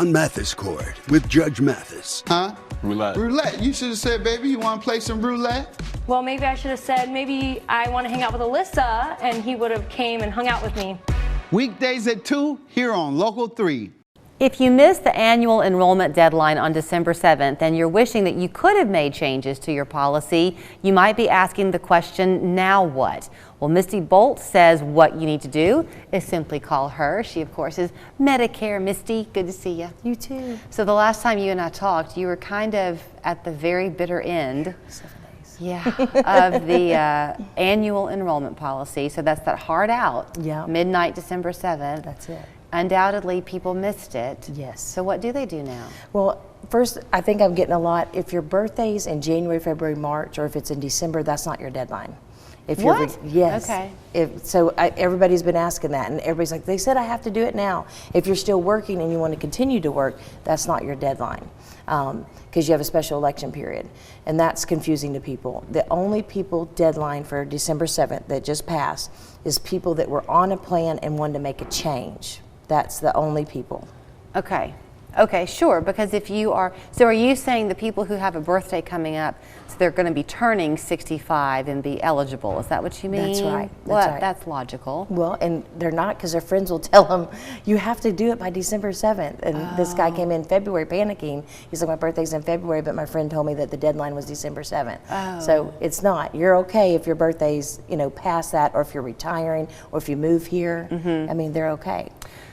On Mathis Court with Judge Mathis. Huh? Roulette. Roulette. You should have said, baby, you want to play some roulette? Well, maybe I should have said, maybe I want to hang out with Alyssa, and he would have came and hung out with me. Weekdays at 2 here on Local 3. If you missed the annual enrollment deadline on December 7th and you're wishing that you could have made changes to your policy, you might be asking the question, now what? Well, Misty Bolt says what you need to do is simply call her. She, of course, is Medicare Misty. Good to see you. You too. So the last time you and I talked, you were kind of at the very bitter end. 7 days. Yeah, of the annual enrollment policy. So that's that hard out. Yeah. Midnight, December 7th. That's it. Undoubtedly, people missed it. Yes. So what do they do now? Well, first, I think I'm getting a lot. If your birthday's in January, February, March, or if it's in December, that's not your deadline. If What? Yes. Okay. Everybody's been asking that, and everybody's like, they said I have to do it now. If you're still working and you want to continue to work, that's not your deadline, because you have a special election period, and that's confusing to people. The only people deadline for December 7th that just passed is people that were on a plan and wanted to make a change. That's the only people. Okay. Okay, sure, because if you are, so are you saying the people who have a birthday coming up, so they're going to be turning 65 and be eligible, is that what you mean? That's right. Well, that's logical. Well, and they're not, because their friends will tell them, you have to do it by December 7th. And this guy came in February panicking. He's like, my birthday's in February, but my friend told me that the deadline was December 7th. Oh. So it's not. You're okay if your birthday's, past that, or if you're retiring, or if you move here. I mean, they're okay.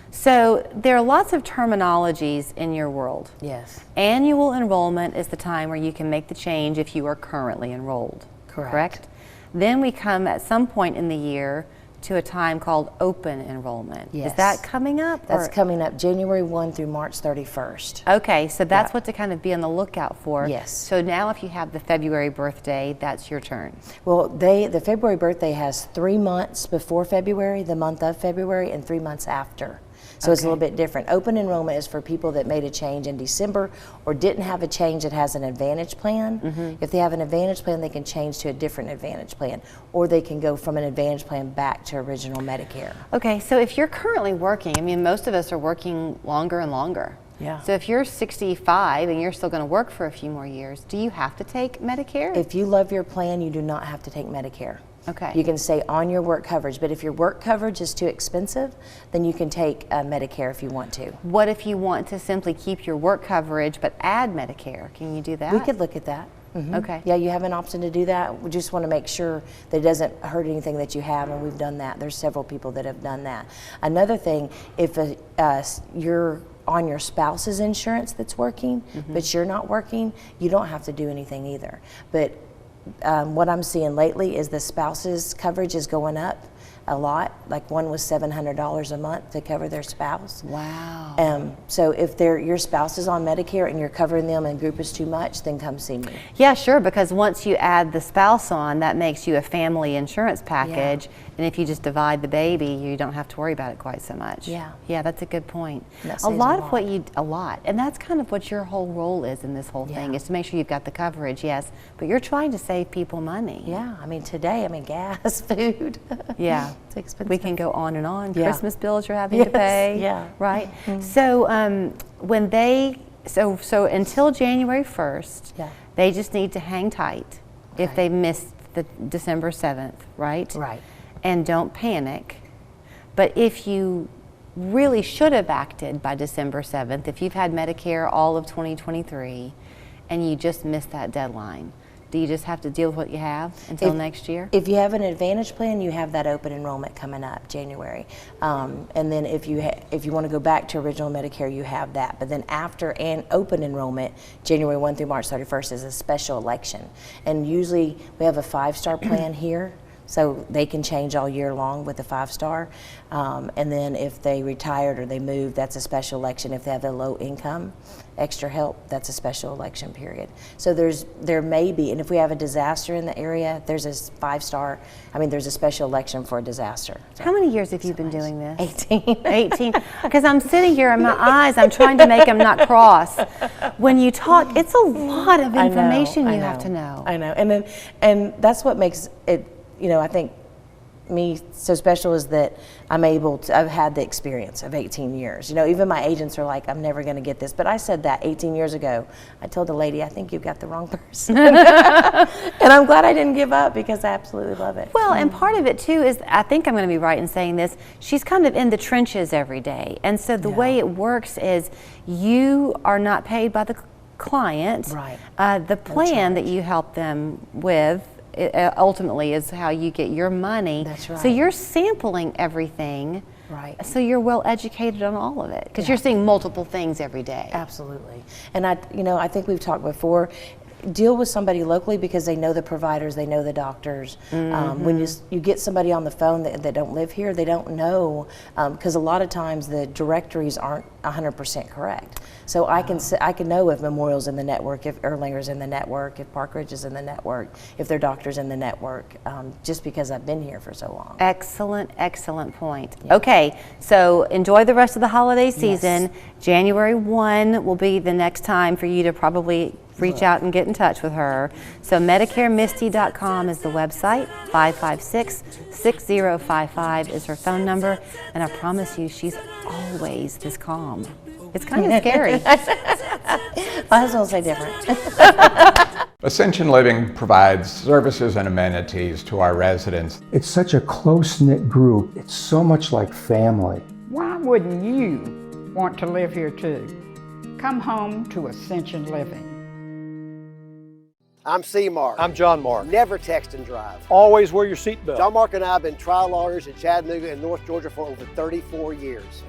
So there are lots of terminologies in your world. Yes. Annual enrollment is the time where you can make the change if you are currently enrolled. Correct. Then we come at some point in the year to a time called open enrollment. Yes. Is that coming up? That's coming up January 1 through March 31st. Okay, so that's Yeah. what to kind of be on the lookout for. Yes. So now if you have the February birthday, that's your turn. Well, the February birthday has 3 months before February, the month of February, and 3 months after. So it's a little bit different. Open enrollment is for people that made a change in December or didn't have a change that has an Advantage plan. If they have an Advantage plan, they can change to a different Advantage plan, or they can go from an Advantage plan back to original Medicare. Okay, so if you're currently working, I mean, most of us are working longer and longer. Yeah. So if you're 65 and you're still going to work for a few more years, do you have to take Medicare? If you love your plan, you do not have to take Medicare. Okay. You can stay on your work coverage, but if your work coverage is too expensive, then you can take Medicare if you want to. What if you want to simply keep your work coverage but add Medicare? Can you do that? We could look at that. Okay. Yeah, you have an option to do that. We just want to make sure that it doesn't hurt anything that you have, and we've done that. There's several people that have done that. Another thing, if you're on your spouse's insurance that's working, but you're not working, you don't have to do anything either. But what I'm seeing lately is the spouse's coverage is going up a lot. Like one was $700 a month to cover their spouse. Wow. So if your spouse is on Medicare and you're covering them and group is too much, then come see me. Yeah, sure, because once you add the spouse on, that makes you a family insurance package. And if you just divide the baby, you don't have to worry about it quite so much. Yeah. Yeah, that's a good point. That A saves lot a of what lot. you, and that's kind of what your whole role is in this whole thing, is to make sure you've got the coverage, yes, but you're trying to save people money. Yeah, I mean today, gas, food. Yeah. It's expensive. We can go on and on. Yeah. Christmas bills you're having to pay. Yeah. Right? So when so until January 1st, Yeah. they just need to hang tight if Okay. they missed the December 7th, right? Right. And don't panic. But if you really should have acted by December 7th, if you've had Medicare all of 2023 and you just missed that deadline, do you just have to deal with what you have until next year? If you have an Advantage plan, you have that open enrollment coming up January, and then if you want to go back to original Medicare, you have that. But then after an open enrollment, January 1 through March 31st is a special election, and usually we have a 5-star plan here. So they can change all year long with a 5-star. And then if they retired or they moved, that's a special election. If they have a low income, extra help, that's a special election period. So there may be, and if we have a disaster in the area, there's a 5-star, there's a special election for a disaster. So How many years have you been doing this? 18. 18. Because I'm sitting here and my eyes, I'm trying to make them not cross. When you talk, it's a lot of information you have to know. I know. And that's what makes it, I think me so special is that I've had the experience of 18 years. You know, even my agents are like, I'm never going to get this. But I said that 18 years ago. I told the lady, I think you've got the wrong person. And I'm glad I didn't give up because I absolutely love it. Well, and part of it too is, I think I'm going to be right in saying this, she's kind of in the trenches every day. And so the way it works is you are not paid by the client. Right. The plan that you help them with ultimately is how you get your money. That's right. So you're sampling everything. Right. So you're well educated on all of it because you're seeing multiple things every day. Absolutely. And I think we've talked before, deal with somebody locally because they know the providers, they know the doctors. When you get somebody on the phone that don't live here, they don't know, because a lot of times the directories aren't 100% correct. So I can know if Memorial's in the network, if Erlanger's in the network, if Park Ridge is in the network, if their doctor's in the network, just because I've been here for so long. Excellent, excellent point. Yeah. Okay, so enjoy the rest of the holiday season. Yes. January 1 will be the next time for you to probably reach out and get in touch with her. So MedicareMisty.com is the website. 556-6055 is her phone number. And I promise you, she's always this calm. It's kind of scary. My husband will say different. Ascension Living provides services and amenities to our residents. It's such a close-knit group. It's so much like family. Why wouldn't you want to live here too? Come home to Ascension Living. I'm C. Mark. I'm John Mark. Never text and drive. Always wear your seatbelt. John Mark and I have been trial lawyers in Chattanooga and North Georgia for over 34 years.